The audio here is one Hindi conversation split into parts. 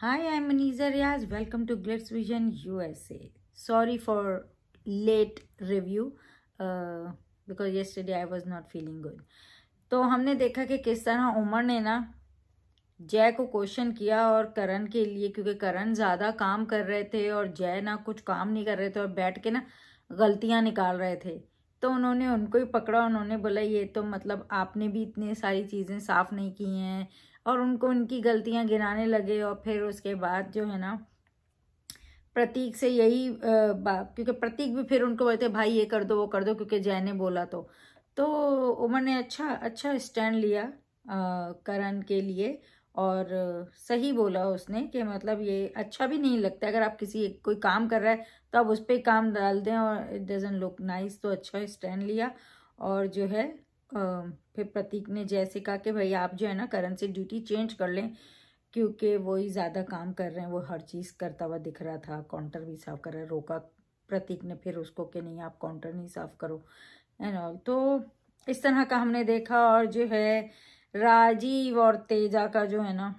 Hi, I'm Maniza Riaz. Welcome to Glitz Vision USA. Sorry for late review because yesterday I was not feeling good. तो हमने देखा कि किस तरह उमर ने ना जय को क्वेश्चन किया और करण के लिए, क्योंकि करण ज़्यादा काम कर रहे थे और जय ना कुछ काम नहीं कर रहे थे और बैठ के ना गलतियां निकाल रहे थे। तो उन्होंने उनको ही पकड़ा। उन्होंने बोला ये तो मतलब आपने भी इतनी सारी चीज़ें साफ़ नहीं की हैं, और उनको उनकी गलतियां गिनाने लगे। और फिर उसके बाद जो है ना प्रतीक से यही बात, क्योंकि प्रतीक भी फिर उनको बोलते भाई ये कर दो वो कर दो, क्योंकि जय ने बोला तो उमर ने अच्छा स्टैंड लिया करण के लिए। और सही बोला उसने कि मतलब ये अच्छा भी नहीं लगता अगर आप कोई काम कर रहा है तो आप उस पर काम डाल दें और इट डजंट लुक नाइस। तो अच्छा स्टैंड लिया। और जो है फिर प्रतीक ने जैसे कहा कि भाई आप जो है ना करण से ड्यूटी चेंज कर लें, क्योंकि वो ही ज़्यादा काम कर रहे हैं। वो हर चीज़ करता हुआ दिख रहा था, काउंटर भी साफ कर रहा है। रोका प्रतीक ने फिर उसको कि नहीं आप काउंटर नहीं साफ करो एंड ऑल। तो इस तरह का हमने देखा। और जो है राजीव और तेजा का जो है ना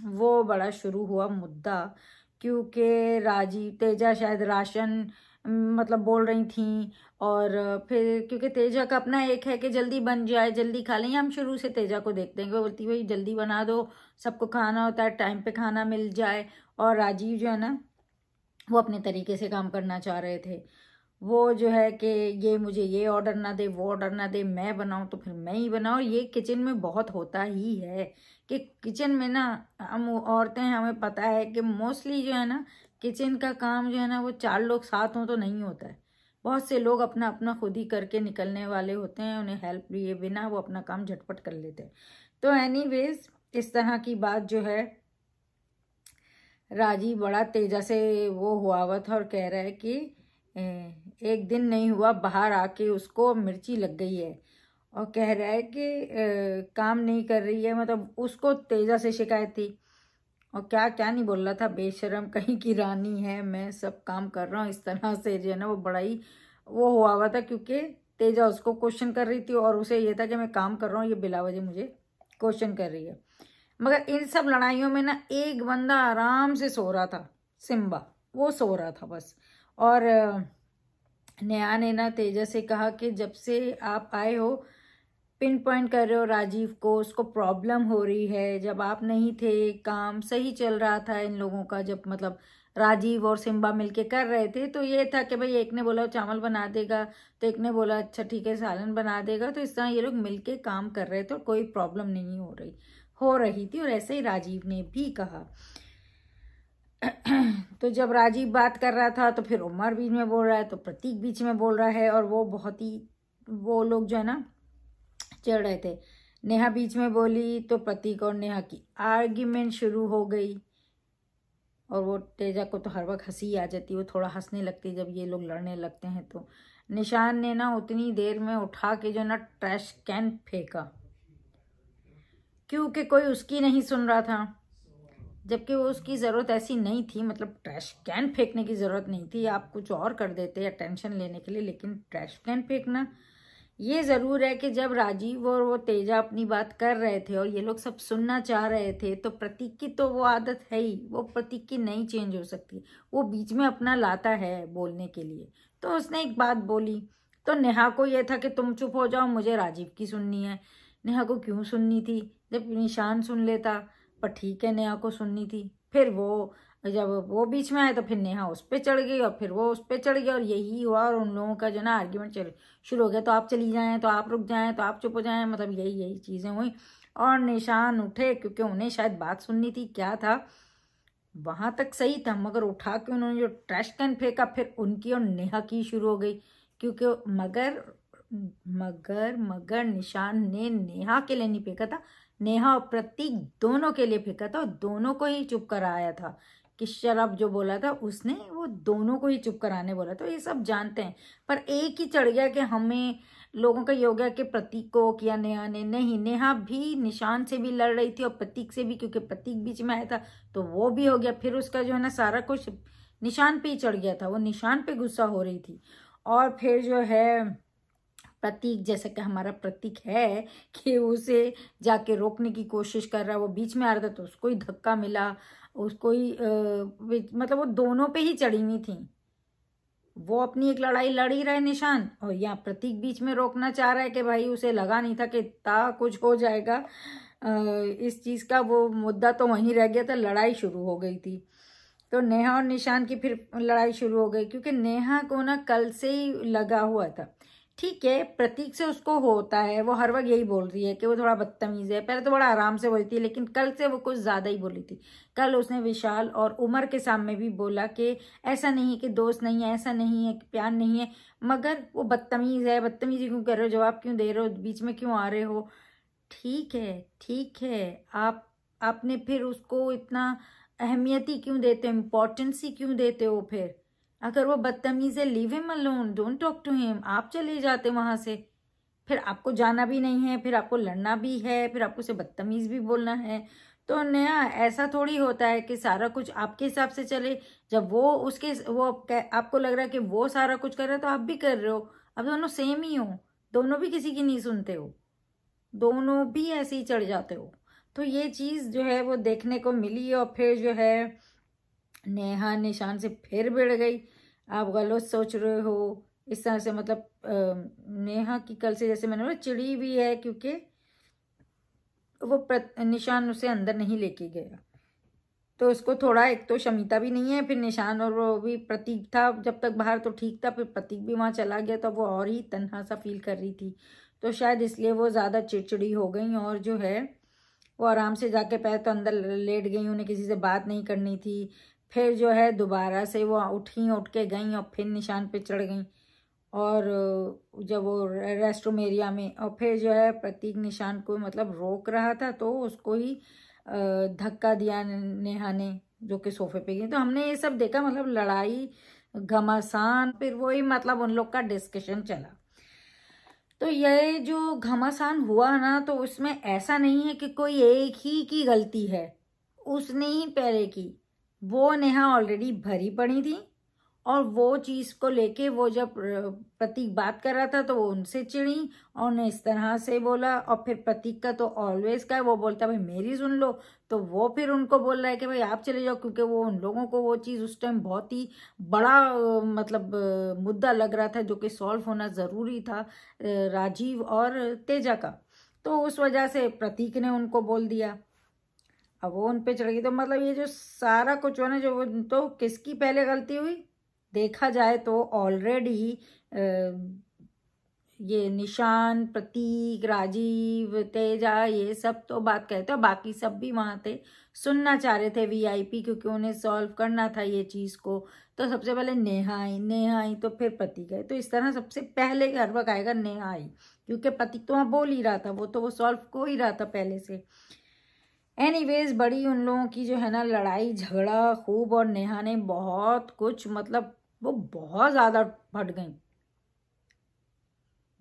वो बड़ा शुरू हुआ मुद्दा, क्योंकि राजीव तेजा शायद राशन मतलब बोल रही थी। और फिर क्योंकि तेजा का अपना एक है कि जल्दी बन जाए जल्दी खा लें। हम शुरू से तेजा को देखते हैं कि वो बोलती भाई जल्दी बना दो, सबको खाना होता है, टाइम पे खाना मिल जाए। और राजीव जो है ना वो अपने तरीके से काम करना चाह रहे थे। वो जो है कि ये मुझे ये ऑर्डर ना दे वो ऑर्डर ना दे, मैं बनाऊं तो फिर मैं ही बनाऊं। ये किचन में बहुत होता ही है कि किचन में ना हम औरतें हमें पता है कि मोस्टली जो है ना किचन का काम जो है ना वो 4 लोग साथ हों तो नहीं होता है। बहुत से लोग अपना अपना खुद ही करके निकलने वाले होते हैं, उन्हें हेल्प लिए बिना वो अपना काम झटपट कर लेते हैं। तो एनीवेज इस तरह की बात जो है राजीव बड़ा तेजा से वो हुआ था और कह रहा है कि एक दिन नहीं हुआ बाहर आके उसको मिर्ची लग गई है। और कह रहा है कि काम नहीं कर रही है, मतलब उसको तेजा से शिकायत थी। और क्या क्या नहीं बोल रहा था, बेशरम कहीं की रानी है, मैं सब काम कर रहा हूँ। इस तरह से जो है ना वो बड़ा ही वो हुआ था, क्योंकि तेजा उसको क्वेश्चन कर रही थी और उसे ये था कि मैं काम कर रहा हूँ, ये बिला वजह मुझे क्वेश्चन कर रही है। मगर इन सब लड़ाइयों में ना एक बंदा आराम से सो रहा था, सिम्बा। वो सो रहा था बस। और नेहा ने ना तेजा से कहा कि जब से आप आए हो पिन पॉइंट कर रहे हो राजीव को, उसको प्रॉब्लम हो रही है। जब आप नहीं थे काम सही चल रहा था इन लोगों का, जब मतलब राजीव और सिम्बा मिलके कर रहे थे तो ये था कि भाई एक ने बोला चावल बना देगा तो एक ने बोला अच्छा ठीक है सालन बना देगा। तो इस तरह ये लोग मिलके काम कर रहे थे और कोई प्रॉब्लम नहीं हो रही थी। और ऐसे ही राजीव ने भी कहा। तो जब राजीव बात कर रहा था तो फिर उमर बीच में बोल रहा है, तो प्रतीक बीच में बोल रहा है। और वो बहुत ही वो लोग जो है ना चढ़ रहे थे। नेहा बीच में बोली तो प्रतीक और नेहा की आर्ग्यूमेंट शुरू हो गई। और वो तेजा को तो हर वक्त हंसी आ जाती, वो थोड़ा हंसने लगती जब ये लोग लड़ने लगते हैं। तो निशान ने ना उतनी देर में उठा के जो ना ट्रैश कैन फेंका, क्योंकि कोई उसकी नहीं सुन रहा था। जबकि वो उसकी ज़रूरत ऐसी नहीं थी, मतलब ट्रैश कैन फेंकने की ज़रूरत नहीं थी, आप कुछ और कर देते अटेंशन लेने के लिए। लेकिन ट्रैश कैन फेंकना, ये ज़रूर है कि जब राजीव और वो तेजा अपनी बात कर रहे थे और ये लोग सब सुनना चाह रहे थे, तो प्रतीक की तो वो आदत है ही, वो प्रतीक की नहीं चेंज हो सकती। वो बीच में अपना लाता है बोलने के लिए। तो उसने एक बात बोली तो नेहा को ये था कि तुम चुप हो जाओ, मुझे राजीव की सुननी है। नेहा को क्यों सुननी थी, जब निशान सुन लेता। पर ठीक है नेहा को सुननी थी। फिर वो जब वो बीच में आए तो फिर नेहा उस पर चढ़ गई और फिर वो उस पर चढ़ गया और यही हुआ। और उन लोगों का जो ना आर्ग्यूमेंट शुरू हो गया, तो आप चली जाएं तो आप रुक जाएं तो आप चुप हो जाएं, मतलब यही चीज़ें हुई। और निशान उठे क्योंकि उन्हें शायद बात सुननी थी, क्या था वहां तक सही था, मगर उठा के उन्होंने जो ट्रैश कैन फेंका फिर उनकी और नेहा की शुरू हो गई। क्योंकि मगर मगर मगर निशान ने नेहा के लिए नहीं फेंका था, नेहा और प्रतीक दोनों के लिए फेंका था और दोनों को ही चुप कराया था। कि शराब जो बोला था उसने वो दोनों को ही चुप कराने बोला। तो ये सब जानते हैं, पर एक ही चढ़ गया कि हमें लोगों का ये हो गया कि प्रतीक को किया नेहा ने। नहीं, नेहा भी निशान से भी लड़ रही थी और प्रतीक से भी, क्योंकि प्रतीक बीच में आया था तो वो भी हो गया। फिर उसका जो है ना सारा कुछ निशान पे ही चढ़ गया था, वो निशान पे गुस्सा हो रही थी। और फिर जो है प्रतीक, जैसा कि हमारा प्रतीक है कि उसे जाके रोकने की कोशिश कर रहा है, वो बीच में आ रहा था तो उसको ही धक्का मिला। उसको ही मतलब वो दोनों पे ही चढ़ी हुई थी। वो अपनी एक लड़ाई लड़ ही रहे निशान, और यहाँ प्रतीक बीच में रोकना चाह रहा है कि भाई उसे लगा नहीं था कि इतना कुछ हो जाएगा। इस चीज़ का वो मुद्दा तो वहीं रह गया था, लड़ाई शुरू हो गई थी। तो नेहा और निशान की फिर लड़ाई शुरू हो गई, क्योंकि नेहा को ना कल से ही लगा हुआ था। ठीक है, प्रतीक से उसको होता है, वो हर वक्त यही बोल रही है कि वो थोड़ा बदतमीज है। पहले तो बड़ा आराम से बोलती है, लेकिन कल से वो कुछ ज्यादा ही बोली थी। कल उसने विशाल और उमर के सामने भी बोला कि ऐसा नहीं कि दोस्त नहीं है, ऐसा नहीं है कि प्यार नहीं है, मगर वो बदतमीज है। बदतमीजी क्यों कर रहे हो, जवाब क्यों दे रहे हो, बीच में क्यों आ रहे हो। ठीक है, ठीक है, आपने फिर उसको इतना अहमियत ही क्यों देते हो, इम्पोर्टेंस ही क्यों देते हो। फिर अगर वो बदतमीज है, leave him alone, don't talk to him, आप चले जाते वहां से। फिर आपको जाना भी नहीं है, फिर आपको लड़ना भी है, फिर आपको उसे बदतमीज भी बोलना है। तो नया ऐसा थोड़ी होता है कि सारा कुछ आपके हिसाब से चले। जब वो आपको लग रहा है कि वो सारा कुछ कर रहा है, तो आप भी कर रहे हो। अब दोनों सेम ही हो, दोनों भी किसी की नहीं सुनते हो, दोनों भी ऐसे ही चढ़ जाते हो। तो ये चीज जो है वो देखने को मिली, और फिर जो है नेहा निशान से फिर भिड़ गई। आप गलत सोच रहे हो इस तरह से, मतलब नेहा की कल से जैसे मैंने बोला चिड़ी भी है, क्योंकि वो निशान उसे अंदर नहीं लेके गया। तो उसको थोड़ा, एक तो शमिता भी नहीं है, फिर निशान और वो भी प्रतीक था जब तक बाहर, तो ठीक था। फिर प्रतीक भी वहां चला गया, तो वो और ही तन्हा सा फील कर रही थी। तो शायद इसलिए वो ज्यादा चिड़चिड़ी हो गई, और जो है वो आराम से जाके पैर तो अंदर लेट गई, उन्हें किसी से बात नहीं करनी थी। फिर जो है दोबारा से वो उठ के गई, और फिर निशान पे चढ़ गई, और जब वो रेस्ट रूम एरिया में, और फिर जो है प्रतीक निशान को मतलब रोक रहा था, तो उसको ही धक्का दिया नेहा ने, जो कि सोफे पे गई। तो हमने ये सब देखा, मतलब लड़ाई, घमासान, फिर वही मतलब उन लोग का डिस्कशन चला। तो ये जो घमासान हुआ ना, तो उसमें ऐसा नहीं है कि कोई एक ही की गलती है, उसने ही पहले की। वो नेहा ऑलरेडी भरी पड़ी थी, और वो चीज को लेके वो जब प्रतीक बात कर रहा था, तो वो उनसे चिड़ी और उन्हें इस तरह से बोला। और फिर प्रतीक का तो ऑलवेज का है, वो बोलता भाई मेरी सुन लो, तो वो फिर उनको बोल रहा है कि भाई आप चले जाओ, क्योंकि वो उन लोगों को वो चीज उस टाइम बहुत ही बड़ा मतलब मुद्दा लग रहा था, जो कि सॉल्व होना जरूरी था, राजीव और तेजा का। तो उस वजह से प्रतीक ने उनको बोल दिया, अब वो उन पे चढ़ गई। तो मतलब ये जो सारा कुछ हो ना, जो तो किसकी पहले गलती हुई देखा जाए तो ऑलरेडी ये निशान, प्रतीक, राजीव, तेजा, ये सब तो बात करते थे, बाकी सब भी वहां थे, सुनना चाह रहे थे वीआईपी, क्योंकि उन्हें सॉल्व करना था ये चीज को। तो सबसे पहले नेहा आई तो फिर प्रतीक आई। तो इस तरह सबसे पहले हर वक्त आएगा नेहा आई, क्योंकि प्रतीक तो वहां बोल ही रहा था, वो सॉल्व हो ही रहा था पहले से। एनीवेज, बड़ी उन लोगों की जो है ना लड़ाई झगड़ा खूब, और नेहा ने बहुत कुछ, मतलब वो बहुत ज्यादा फट गई,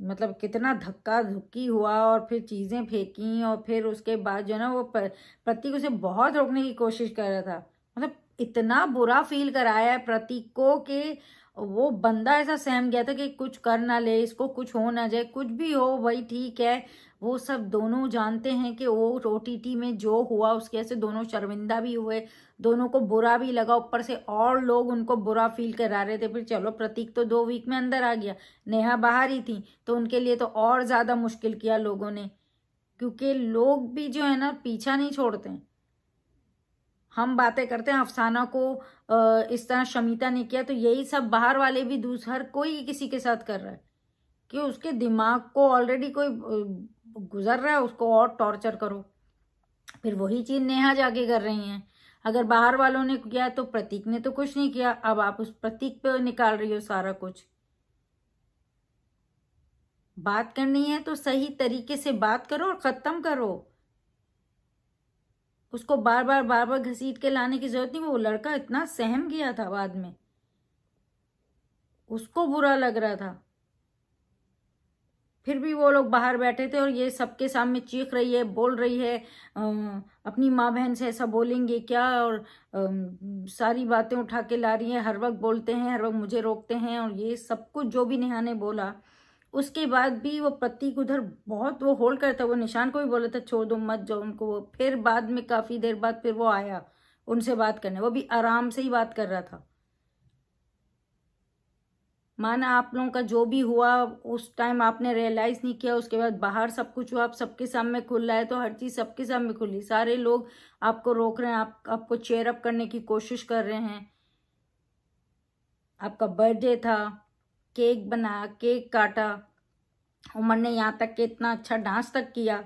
मतलब कितना धक्का धुक्की हुआ, और फिर चीजें फेंकी, और फिर उसके बाद जो है ना वो प्रतीक उसे बहुत रोकने की कोशिश कर रहा था। मतलब इतना बुरा फील कराया है प्रतीक को कि वो बंदा ऐसा सहम गया था कि कुछ कर ना ले, इसको कुछ हो ना जाए, कुछ भी हो भाई ठीक है। वो सब दोनों जानते हैं कि वो ओटीटी में जो हुआ उसके वजह से दोनों शर्मिंदा भी हुए, दोनों को बुरा भी लगा, ऊपर से और लोग उनको बुरा फील करा रहे थे। फिर चलो प्रतीक तो 2 वीक में अंदर आ गया, नेहा बाहर ही थी, तो उनके लिए तो और ज्यादा मुश्किल किया लोगों ने, क्योंकि लोग भी जो है ना पीछा नहीं छोड़ते हैं। हम बातें करते हैं अफसाना को इस तरह शमिता ने किया, तो यही सब बाहर वाले भी हर कोई किसी के साथ कर रहा है, कि उसके दिमाग को ऑलरेडी कोई गुजर रहा है, उसको और टॉर्चर करो। फिर वही चीज नेहा जाके कर रही हैं। अगर बाहर वालों ने किया तो प्रतीक ने तो कुछ नहीं किया, अब आप उस प्रतीक पे निकाल रही हो सारा कुछ। बात करनी है तो सही तरीके से बात करो और खत्म करो, उसको बार बार घसीट के लाने की जरूरत नहीं। वो लड़का इतना सहम गया था, बाद में उसको बुरा लग रहा था, फिर भी वो लोग बाहर बैठे थे, और ये सबके सामने चीख रही है, बोल रही है अपनी माँ बहन से ऐसा बोलेंगे क्या, और सारी बातें उठा के ला रही है, हर वक्त बोलते हैं, हर वक्त मुझे रोकते हैं, और ये सब कुछ जो भी नेहा ने बोला। उसके बाद भी वो प्रतीक उधर बहुत वो होल्ड करता, वो निशान को भी बोला था छोड़ दो मत जाओ उनको, फिर बाद में काफी देर बाद फिर वो आया, उनसे बात करने, वो भी आराम से ही बात कर रहा था। माना आप लोगों का जो भी हुआ उस टाइम आपने रियलाइज नहीं किया, उसके बाद बाहर सब कुछ हुआ, आप सबके सामने खुल रहा है, तो हर चीज सबके सामने खुली, सारे लोग आपको रोक रहे हैं, आपको चेयर अप करने की कोशिश कर रहे हैं। आपका बर्थडे था, केक बनाया, केक काटा, उमर ने यहाँ तक कि इतना अच्छा डांस तक किया,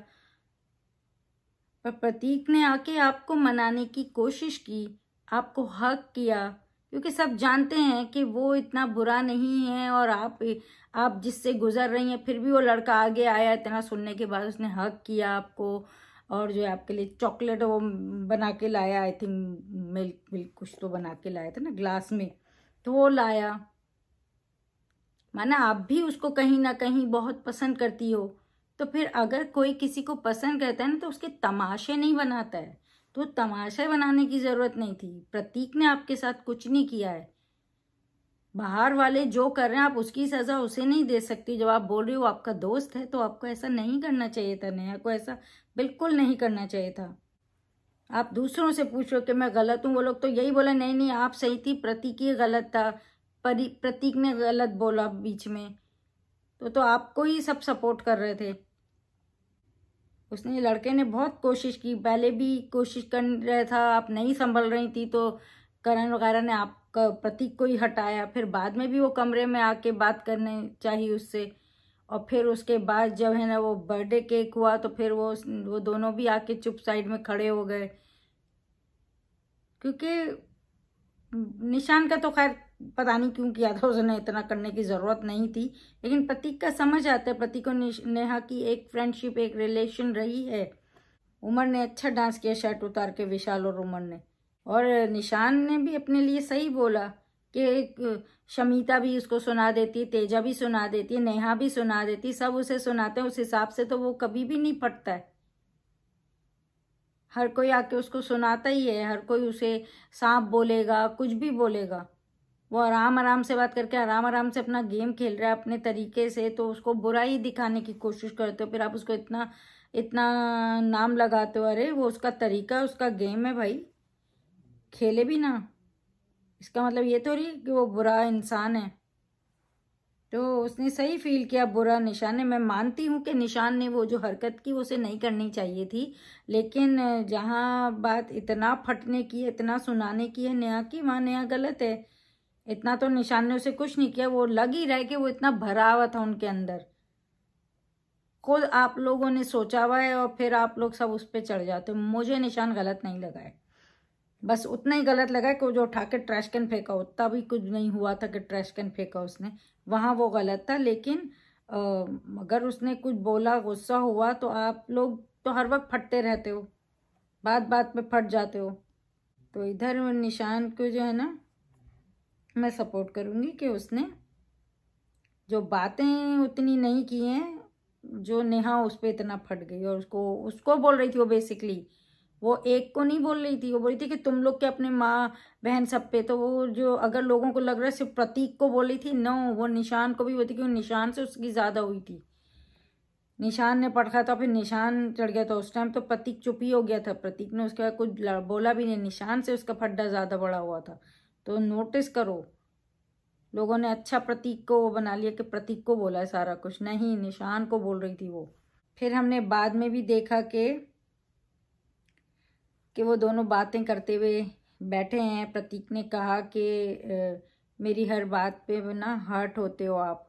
पर प्रतीक ने आके आपको मनाने की कोशिश की, आपको हक किया, क्योंकि सब जानते हैं कि वो इतना बुरा नहीं है, और आप जिससे गुजर रही हैं, फिर भी वो लड़का आगे आया, इतना सुनने के बाद उसने हक किया आपको, और जो है आपके लिए चॉकलेट वो बना के लाया, आई थिंक मिल्क मिल्क कुछ तो बना के लाया था ना ग्लास में, तो वो लाया। माना आप भी उसको कहीं ना कहीं बहुत पसंद करती हो, तो फिर अगर कोई किसी को पसंद करता है ना, तो उसके तमाशे नहीं बनाता है, तो तमाशा बनाने की जरूरत नहीं थी। प्रतीक ने आपके साथ कुछ नहीं किया है, बाहर वाले जो कर रहे हैं आप उसकी सजा उसे नहीं दे सकती। जब आप बोल रही हो आपका दोस्त है, तो आपको ऐसा नहीं करना चाहिए था, नेहा को ऐसा बिल्कुल नहीं करना चाहिए था। आप दूसरों से पूछ रहे हो कि मैं गलत हूँ, वो लोग तो यही बोले नहीं नहीं आप सही थी, प्रतीक ही गलत था, प्रतीक ने गलत बोला बीच में, तो आपको ही सब सपोर्ट कर रहे थे। उसने लड़के ने बहुत कोशिश की, पहले भी कोशिश कर रहा था, आप नहीं संभल रही थी, तो करण वगैरह ने आपका प्रतीक को ही हटाया, फिर बाद में भी वो कमरे में आके बात करने चाहिए उससे, और फिर उसके बाद जब है ना वो बर्थडे केक हुआ, तो फिर वो दोनों भी आके चुप साइड में खड़े हो गए, क्योंकि निशान का तो खैर पता नहीं क्यों किया था, उसने इतना करने की जरूरत नहीं थी, लेकिन प्रतीक का समझ आता है, प्रतीक को नेहा की एक फ्रेंडशिप, एक रिलेशन रही है। उमर ने अच्छा डांस किया शर्ट उतार के, विशाल और उमर ने, और निशान ने भी अपने लिए सही बोला कि शमीता भी उसको सुना देती, तेजा भी सुना देती, नेहा भी सुना देती, सब उसे सुनाते हैं, उस हिसाब से तो वो कभी भी नहीं फटता है। हर कोई आके उसको सुनाता ही है, हर कोई उसे सांप बोलेगा, कुछ भी बोलेगा, वो आराम आराम से बात करके आराम आराम से अपना गेम खेल रहा है अपने तरीके से, तो उसको बुरा ही दिखाने की कोशिश करते हो, फिर आप उसको इतना इतना नाम लगाते हो। अरे वो उसका तरीका, उसका गेम है भाई, खेले भी ना, इसका मतलब ये तो नहीं कि वो बुरा इंसान है। तो उसने सही फील किया, बुरा निशान ने, मैं मानती हूँ कि निशान ने वो जो हरकत की वो उसे नहीं करनी चाहिए थी, लेकिन जहाँ बात इतना फटने की है, इतना सुनाने की है नेहा की, वहाँ नेहा गलत है। इतना तो निशान ने उसे कुछ नहीं किया, वो लग ही रहा है कि वो इतना भरा हुआ था उनके अंदर, खुद आप लोगों ने सोचा हुआ है और फिर आप लोग सब उस पर चढ़ जाते हो। मुझे निशान गलत नहीं लगा है, बस उतना ही गलत लगा कि वो जो उठा के ट्रैश कैन फेंका, उतना भी कुछ नहीं हुआ था कि ट्रैश कैन फेंका उसने, वहां वो गलत था। लेकिन अगर उसने कुछ बोला, गुस्सा हुआ, तो आप लोग तो हर वक्त फटते रहते हो, बात बात पे फट जाते हो। तो इधर निशान को जो है ना, मैं सपोर्ट करूंगी कि उसने जो बातें उतनी नहीं की हैं, जो नेहा उस पर इतना फट गई, और उसको उसको बोल रही थी वो, बेसिकली वो एक को नहीं बोल रही थी, वो बोल रही थी कि तुम लोग के अपने माँ बहन सब पे, तो वो जो अगर लोगों को लग रहा है सिर्फ प्रतीक को बोल रही थी, नो, वो निशान को भी बोलती, क्योंकि निशान से उसकी ज्यादा हुई थी। निशान ने पटका था, फिर निशान चढ़ गया था, उस टाइम तो प्रतीक चुप ही हो गया था, प्रतीक ने उसके बाद कुछ बोला भी नहीं, निशान से उसका फड्डा ज्यादा बड़ा हुआ था। तो नोटिस करो, लोगों ने अच्छा प्रतीक को वो बना लिया कि प्रतीक को बोला है सारा कुछ, नहीं, निशान को बोल रही थी वो। फिर हमने बाद में भी देखा कि वो दोनों बातें करते हुए बैठे हैं। प्रतीक ने कहा कि मेरी हर बात पे ना हर्ट होते हो आप,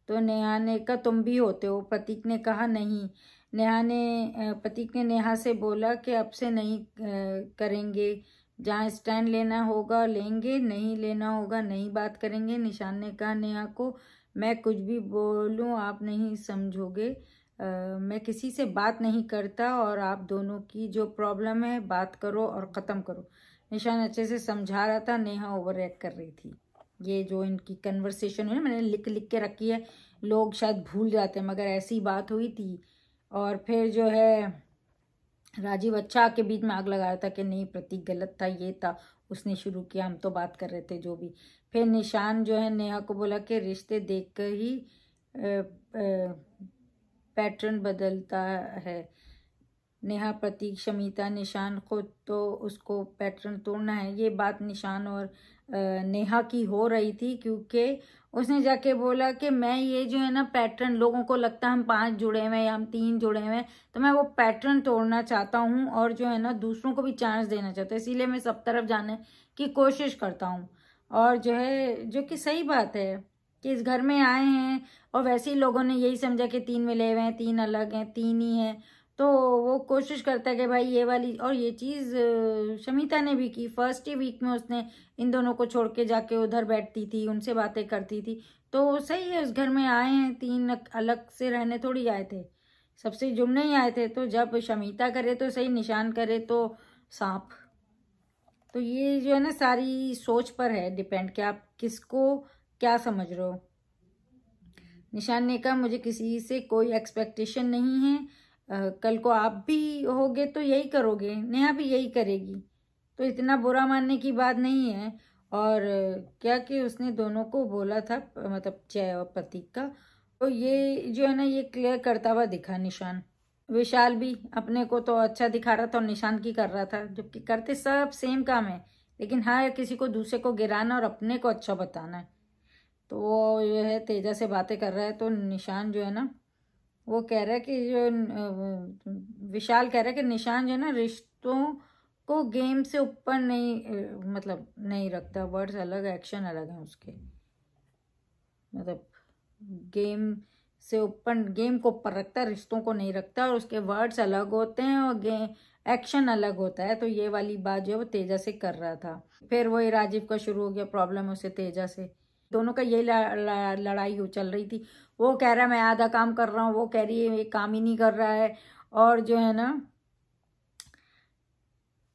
तो नेहा ने कहा तुम भी होते हो। प्रतीक ने कहा नहीं। प्रतीक ने नेहा से बोला कि अब से नहीं करेंगे, जहाँ स्टैंड लेना होगा लेंगे, नहीं लेना होगा नहीं बात करेंगे। निशान ने कहा नेहा को, मैं कुछ भी बोलूं आप नहीं समझोगे, मैं किसी से बात नहीं करता, और आप दोनों की जो प्रॉब्लम है बात करो और ख़त्म करो। निशान अच्छे से समझा रहा था, नेहा ओवर रिएक्ट कर रही थी। ये जो इनकी कन्वर्सेशन है, मैंने लिख लिख के रखी है, लोग शायद भूल जाते हैं, मगर ऐसी बात हुई थी। और फिर जो है राजीव अच्छा के बीच में आग लगा रहा था कि नहीं प्रतीक गलत था, ये था, उसने शुरू किया, हम तो बात कर रहे थे जो भी। फिर निशान जो है नेहा को बोला कि रिश्ते देखकर ही पैटर्न बदलता है, नेहा, प्रतीक, शमिता, निशान खुद तो उसको पैटर्न तोड़ना है। ये बात निशान और नेहा की हो रही थी, क्योंकि उसने जाके बोला कि मैं ये जो है ना पैटर्न, लोगों को लगता है हम 5 जुड़े हुए हैं या हम 3 जुड़े हुए हैं, तो मैं वो पैटर्न तोड़ना चाहता हूँ और जो है ना दूसरों को भी चांस देना चाहता हूँ, इसीलिए मैं सब तरफ जाने की कोशिश करता हूँ। और जो है, जो कि सही बात है कि इस घर में आए हैं और वैसे ही लोगों ने यही समझा कि 3 मिले हुए हैं, 3 अलग हैं, 3 ही हैं, तो वो कोशिश करता है कि भाई ये वाली। और ये चीज़ शमिता ने भी की। फर्स्ट ही वीक में उसने इन दोनों को छोड़ के जाके उधर बैठती थी, उनसे बातें करती थी। तो सही है, उस घर में आए हैं, 3 अलग से रहने थोड़ी आए थे, सबसे जुड़ने ही आए थे। तो जब शमिता करे तो सही, निशान करे तो सांप। तो ये जो है ना सारी सोच पर है डिपेंड कि आप किसको क्या समझ रहे हो। निशान ने कहा मुझे किसी से कोई एक्सपेक्टेशन नहीं है, कल को आप भी होगे तो यही करोगे, नेहा भी यही करेगी, तो इतना बुरा मानने की बात नहीं है। और क्या कि उसने दोनों को बोला था, मतलब जय और प्रतीक का, तो ये जो है ना ये क्लियर करता हुआ दिखा निशान। विशाल भी अपने को तो अच्छा दिखा रहा था और निशान की कर रहा था, जबकि करते सब सेम काम है, लेकिन हर किसी को दूसरे को गिराना और अपने को अच्छा बताना है। तो वो जो है तेजा से बातें कर रहा है, तो निशान जो है ना वो कह रहा है कि विशाल कह रहा है कि निशान जो है ना रिश्तों को गेम से ऊपर नहीं, मतलब नहीं रखता। वर्ड्स अलग, एक्शन अलग है उसके, मतलब गेम से ऊपर, गेम को ऊपर रखता है, रिश्तों को नहीं रखता, और उसके वर्ड्स अलग होते हैं और एक्शन अलग होता है। तो ये वाली बात जो है वो तेजा से कर रहा था। फिर वही राजीव का शुरू हो गया प्रॉब्लम उसे तेजा से। दोनों का यही लड़ाई हो चल रही थी। वो कह रहा है मैं आधा काम कर रहा हूँ, वो कह रही है ये काम ही नहीं कर रहा है। और जो है ना,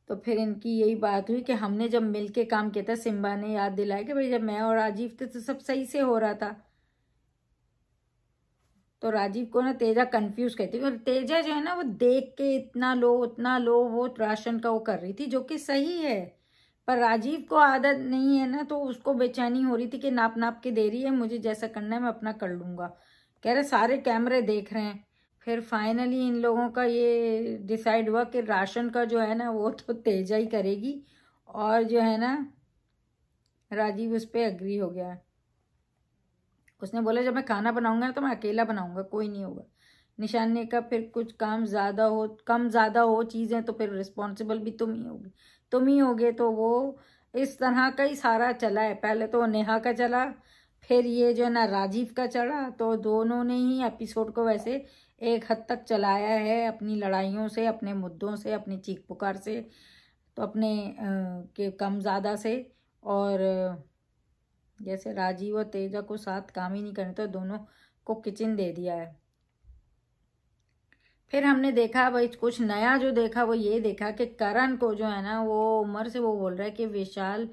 तो फिर इनकी यही बात हुई कि हमने जब मिलके काम किया था, सिम्बा ने याद दिलाया कि भाई जब मैं और राजीव थे तो सब सही से हो रहा था। तो राजीव को ना तेजा कंफ्यूज कहती है, और तेजा जो है ना वो देख के इतना लो उतना लो, वो राशन का वो कर रही थी, जो कि सही है। पर राजीव को आदत नहीं है ना, तो उसको बेचैनी हो रही थी कि नाप नाप के दे रही है, मुझे जैसा करना है मैं अपना कर लूंगा। कह रहे सारे कैमरे देख रहे हैं। फिर फाइनली इन लोगों का ये डिसाइड हुआ कि राशन का जो है ना वो तो तेजा ही करेगी, और जो है ना राजीव उस पर एग्री हो गया। उसने बोला जब मैं खाना बनाऊंगा तो मैं अकेला बनाऊंगा, कोई नहीं होगा। निशान ने कहा फिर कुछ काम ज़्यादा हो, कम ज़्यादा हो चीज़ें तो फिर रिस्पॉन्सिबल भी तुम ही होगे, तुम ही होगे। तो वो इस तरह का ही सारा चला है। पहले तो नेहा का चला, फिर ये जो है ना राजीव का चढ़ा। तो दोनों ने ही एपिसोड को वैसे एक हद तक चलाया है, अपनी लड़ाइयों से, अपने मुद्दों से, अपनी चीख पुकार से, तो अपने के कम ज़्यादा से। और जैसे राजीव और तेजा को साथ काम ही नहीं करने, तो दोनों को किचन दे दिया है। फिर हमने देखा भाई कुछ नया, जो देखा वो ये देखा कि करण को जो है ना वो उमर से वो बोल रहा है कि विशाल,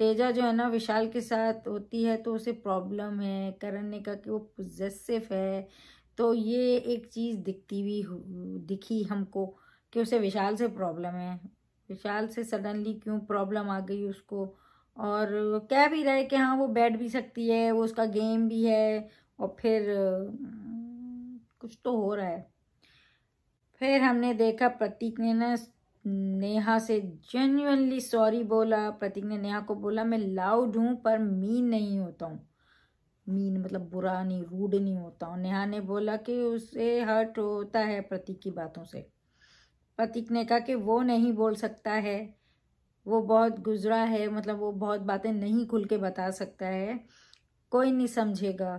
तेजा जो है ना विशाल के साथ होती है तो उसे प्रॉब्लम है। करण ने कहा कि वो पोजेसिव है। तो ये एक चीज़ दिखी हमको कि उसे विशाल से प्रॉब्लम है। विशाल से सडनली क्यों प्रॉब्लम आ गई उसको। और कह भी रहे कि हाँ वो बैठ भी सकती है, वो उसका गेम भी है, और फिर कुछ तो हो रहा है। फिर हमने देखा प्रतीक ने ना नेहा से जेन्युइनली सॉरी बोला। प्रतीक ने नेहा को बोला मैं लाउड हूँ पर मीन नहीं होता हूँ। मीन मतलब बुरा नहीं, रूड नहीं होता हूँ। नेहा ने बोला कि उसे हर्ट होता है प्रतीक की बातों से। प्रतीक ने कहा कि वो नहीं बोल सकता है, वो बहुत गुजरा है, मतलब वो बहुत बातें नहीं खुल के बता सकता है, कोई नहीं समझेगा।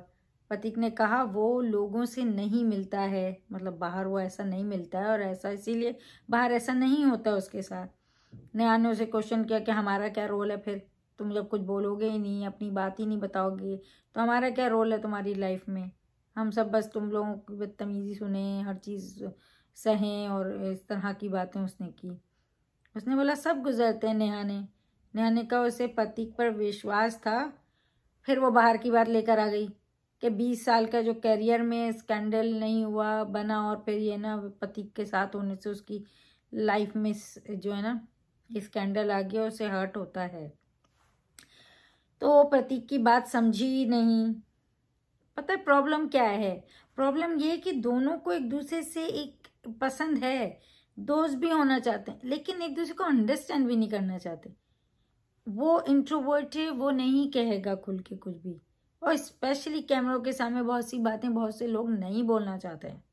प्रतीक ने कहा वो लोगों से नहीं मिलता है, मतलब बाहर वो ऐसा नहीं मिलता है और ऐसा इसीलिए बाहर ऐसा नहीं होता उसके साथ। नेहा ने उसे क्वेश्चन किया कि हमारा क्या रोल है, फिर तुम जब कुछ बोलोगे ही नहीं, अपनी बात ही नहीं बताओगे, तो हमारा क्या रोल है तुम्हारी लाइफ में। हम सब बस तुम लोगों की बदतमीजी सुने, हर चीज़ सहें, और इस तरह की बातें उसने की। उसने बोला सब गुजरते हैं। नेहा ने कहा उसे प्रतीक पर विश्वास था। फिर वो बाहर की बात लेकर आ गई कि 20 साल का जो करियर में स्कैंडल नहीं हुआ बना, और फिर ये ना प्रतीक के साथ होने से उसकी लाइफ में जो है ना स्कैंडल आ गया, उसे हर्ट होता है। तो वो प्रतीक की बात समझी ही नहीं। पता है प्रॉब्लम क्या है? प्रॉब्लम ये कि दोनों को एक दूसरे से एक पसंद है, दोस्त भी होना चाहते हैं, लेकिन एक दूसरे को अंडरस्टैंड भी नहीं करना चाहते। वो इंट्रोवर्ट है, वो नहीं कहेगा खुल के कुछ भी, और स्पेशली कैमरों के सामने बहुत सी बातें बहुत से लोग नहीं बोलना चाहते हैं।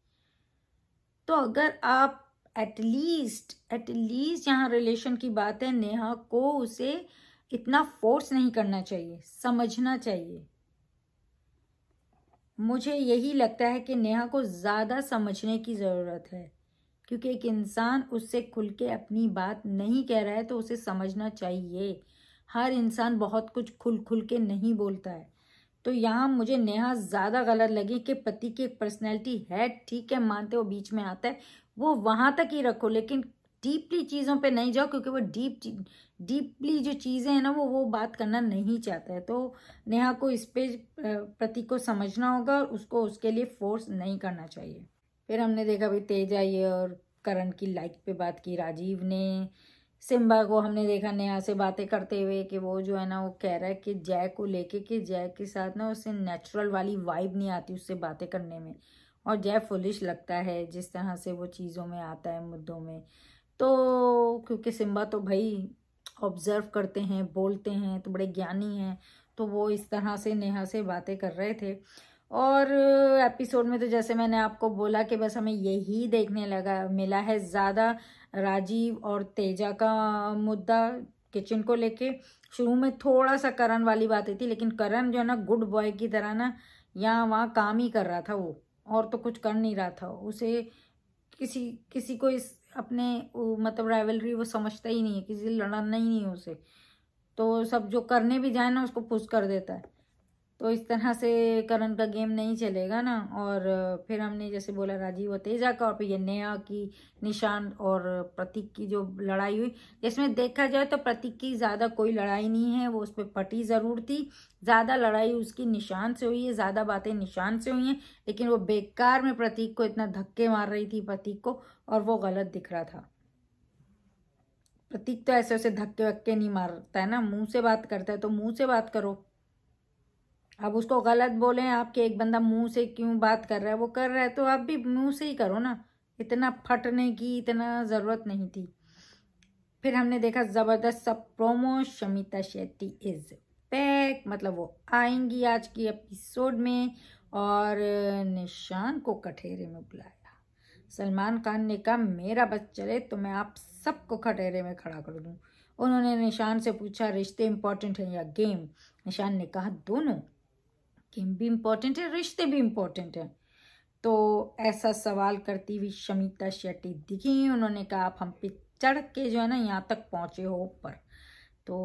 तो अगर आप एटलीस्ट यहाँ रिलेशन की बात है, नेहा को उसे इतना फोर्स नहीं करना चाहिए, समझना चाहिए। मुझे यही लगता है कि नेहा को ज़्यादा समझने की ज़रूरत है, क्योंकि एक इंसान उससे खुल के अपनी बात नहीं कह रहा है तो उसे समझना चाहिए। हर इंसान बहुत कुछ खुल के नहीं बोलता है। तो यहाँ मुझे नेहा ज़्यादा गलत लगी कि पति की एक पर्सनैलिटी है, ठीक है, मानते हो बीच में आता है, वो वहाँ तक ही रखो, लेकिन डीपली चीज़ों पे नहीं जाओ, क्योंकि वो डीपली जो चीज़ें हैं ना वो बात करना नहीं चाहता है। तो नेहा को इस पे प्रतीक को समझना होगा और उसको उसके लिए फोर्स नहीं करना चाहिए। फिर हमने देखा भाई तेज आई और करण की लाइक पे बात की राजीव ने। सिम्बा को हमने देखा नेहा से बातें करते हुए कि वो जो है ना वो कह रहा है कि जय को लेके कि जय के साथ ना उसे नेचुरल वाली वाइब नहीं आती उससे बातें करने में, और जय फुलिश लगता है जिस तरह से वो चीज़ों में आता है, मुद्दों में। तो क्योंकि सिम्बा तो भाई ऑब्जर्व करते हैं, बोलते हैं, तो बड़े ज्ञानी हैं, तो वो इस तरह से नेहा से बातें कर रहे थे। और एपिसोड में तो जैसे मैंने आपको बोला कि बस हमें यही देखने मिला है ज़्यादा, राजीव और तेजा का मुद्दा किचन को लेके। शुरू में थोड़ा सा करण वाली बातें थी, लेकिन करण जो है ना गुड बॉय की तरह ना यहाँ वहाँ काम ही कर रहा था वो, और तो कुछ कर नहीं रहा था। उसे किसी को इस अपने मतलब राइवलरी वो समझता ही नहीं है, किसी से लड़ना ही नहीं है उसे, तो सब जो करने भी जाए ना उसको पुश कर देता है। तो इस तरह से करण का गेम नहीं चलेगा ना। और फिर हमने जैसे बोला राजीव और तेजा का, और फिर ये नेहा की, निशांत और प्रतीक की जो लड़ाई हुई, जिसमें देखा जाए तो प्रतीक की ज़्यादा कोई लड़ाई नहीं है, वो उस पर पटी ज़रूर थी। ज़्यादा लड़ाई उसकी निशांत से हुई है, ज़्यादा बातें निशांत से हुई हैं, लेकिन वो बेकार में प्रतीक को इतना धक्के मार रही थी प्रतीक को, और वो गलत दिख रहा था। प्रतीक तो ऐसे उसे धक्के वक्के नहीं मारता है ना, मुंह से बात करता है, तो मुंह से बात करो। अब उसको गलत बोले आप कि एक बंदा मुंह से क्यों बात कर रहा है, वो कर रहा है तो आप भी मुंह से ही करो ना, इतना फटने की इतना ज़रूरत नहीं थी। फिर हमने देखा ज़बरदस्त सब promo, Shamita Shetty is back, मतलब वो आएंगी आज की एपिसोड में, और निशान को कठेरे में बुलाया। सलमान खान ने कहा मेरा बस चले तो मैं आप सबको कटहरे में खड़ा कर दूं। उन्होंने निशान से पूछा रिश्ते इम्पोर्टेंट हैं या गेम। निशान ने कहा दोनों, गेम भी इम्पोर्टेंट है, रिश्ते भी इम्पोर्टेंट है। तो ऐसा सवाल करती हुई शमिता शेट्टी दिखी। उन्होंने कहा आप हम पे चढ़ के जो है ना यहाँ तक पहुँचे हो ऊपर। तो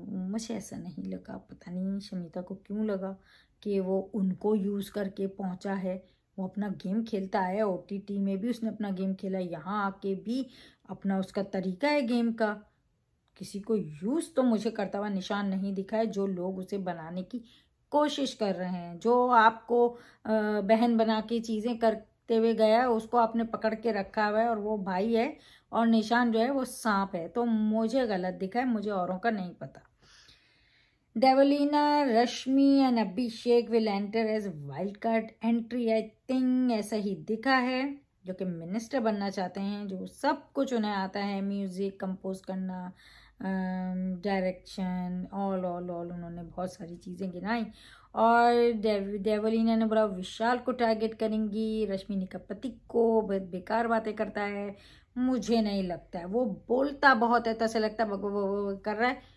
मुझे ऐसा नहीं लगा, पता नहीं शमिता को क्यों लगा कि वो उनको यूज़ करके पहुँचा है। वो अपना गेम खेलता है, OTT में भी उसने अपना गेम खेला, यहाँ आके भी अपना उसका तरीका है गेम का। किसी को यूज़ तो मुझे करता हुआ निशान नहीं दिखा है। जो लोग उसे बनाने की कोशिश कर रहे हैं, जो आपको बहन बना के चीज़ें करते हुए गया है, उसको आपने पकड़ के रखा हुआ है, और वो भाई है, और निशान जो है वो सांप है। तो मुझे गलत दिखा है, मुझे औरों का नहीं पता। Devolina, Rashmi and Abhishek will enter as wild card entry, I think ऐसा ही दिखा है, जो कि मिनिस्टर बनना चाहते हैं, जो सब कुछ उन्हें आता है, म्यूजिक कंपोज करना, डायरेक्शन, ऑल उन्होंने बहुत सारी चीज़ें गिनाई। और डेवलिना ने बोला विशाल को टारगेट करेंगी। रश्मि ने कहा प्रतीक को बेकार बातें करता है, मुझे नहीं लगता है, वो बोलता बहुत है तो ऐसा लगता है वो कर रहा है,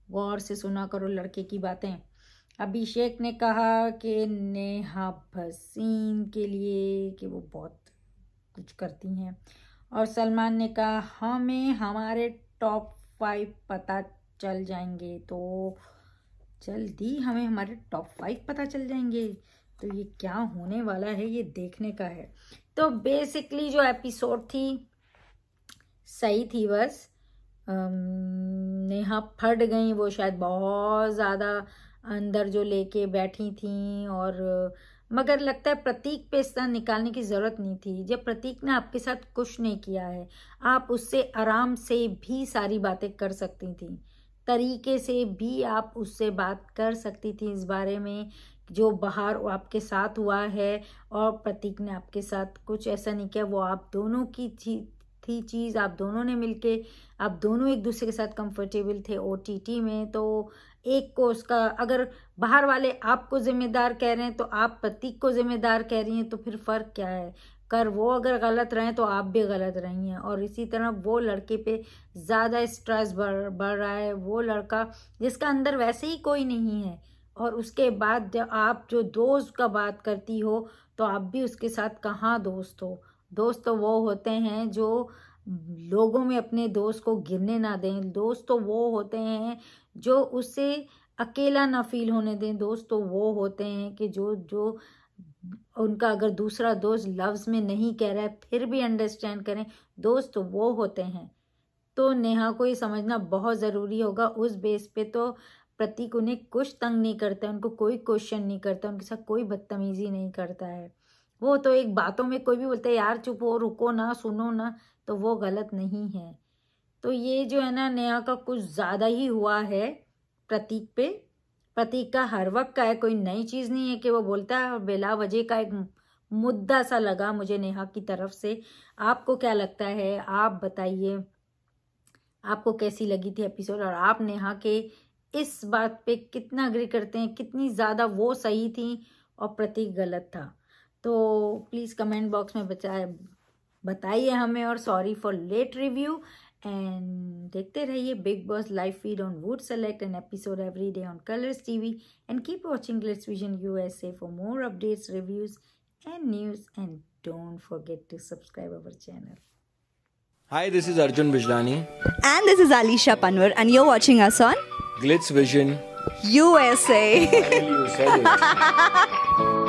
गौर से सुना करो लड़के की बातें। अभिषेक ने कहा कि नेहा भसीन के लिए कि वो बहुत कुछ करती हैं। और सलमान ने कहा हमें हमारे टॉप 5 पता चल जाएंगे, तो जल्दी हमें हमारे टॉप 5 पता चल जाएंगे। तो ये क्या होने वाला है ये देखने का है। तो बेसिकली जो एपिसोड थी सही थी, बस नेहा फट गई, वो शायद बहुत ज़्यादा अंदर जो लेके बैठी थी। और मगर लगता है प्रतीक पे इस तरह निकालने की ज़रूरत नहीं थी। जब प्रतीक ने आपके साथ कुछ नहीं किया है, आप उससे आराम से भी सारी बातें कर सकती थी, तरीके से भी आप उससे बात कर सकती थी इस बारे में जो बाहर आपके साथ हुआ है। और प्रतीक ने आपके साथ कुछ ऐसा नहीं किया, वो आप दोनों की थी चीज़, आप दोनों ने मिलके, आप दोनों एक दूसरे के साथ कंफर्टेबल थे OTT में, तो एक को उसका, अगर बाहर वाले आपको जिम्मेदार कह रहे हैं तो आप प्रतीक को जिम्मेदार कह रही हैं, तो फिर फ़र्क क्या है? वो अगर गलत रहे तो आप भी गलत रही हैं। और इसी तरह वो लड़के पे ज़्यादा स्ट्रेस बढ़ रहा है, वो लड़का जिसका अंदर वैसे ही कोई नहीं है, और उसके बाद जब आप जो दोस्त का बात करती हो तो आप भी उसके साथ कहाँ दोस्त हो? दोस्त तो वो होते हैं जो लोगों में अपने दोस्त को गिरने ना दें, दोस्त तो वो होते हैं जो उससे अकेला ना फील होने दें, दोस्त तो वो होते हैं कि जो उनका अगर दूसरा दोस्त लफ्ज़ में नहीं कह रहा है फिर भी अंडरस्टैंड करें, दोस्त तो वो होते हैं। तो नेहा को ये समझना बहुत ज़रूरी होगा। उस बेस पे तो प्रतीक उन्हें कुछ तंग नहीं करता, उनको कोई क्वेश्चन नहीं करता, उनके साथ कोई बदतमीजी नहीं करता है। वो तो एक बातों में कोई भी बोलता है यार चुप हो, रुको ना, सुनो ना, तो वो गलत नहीं है। तो ये जो है ना, नेहा का कुछ ज़्यादा ही हुआ है प्रतीक पे। प्रतीक का हर वक्त का है, कोई नई चीज़ नहीं है कि वो बोलता है, बेला वजह का एक मुद्दा सा लगा मुझे नेहा की तरफ से। आपको क्या लगता है, आप बताइए, आपको कैसी लगी थी एपिसोड, और आप नेहा के इस बात पे कितना अग्री करते हैं, कितनी ज़्यादा वो सही थी और प्रतीक गलत था? तो प्लीज़ कमेंट बॉक्स में बताइए हमें, और sorry for late review. And देखते रहिए Bigg Boss live feed on Voot select an episode every day on Colors TV, and keep watching Glitz Vision USA for more updates, reviews and news, and don't forget to subscribe our channel. Hi, this is Arjun Bijlani. And this is Alisha Panwar, and you're watching us on Glitz Vision USA. Finally, you said it.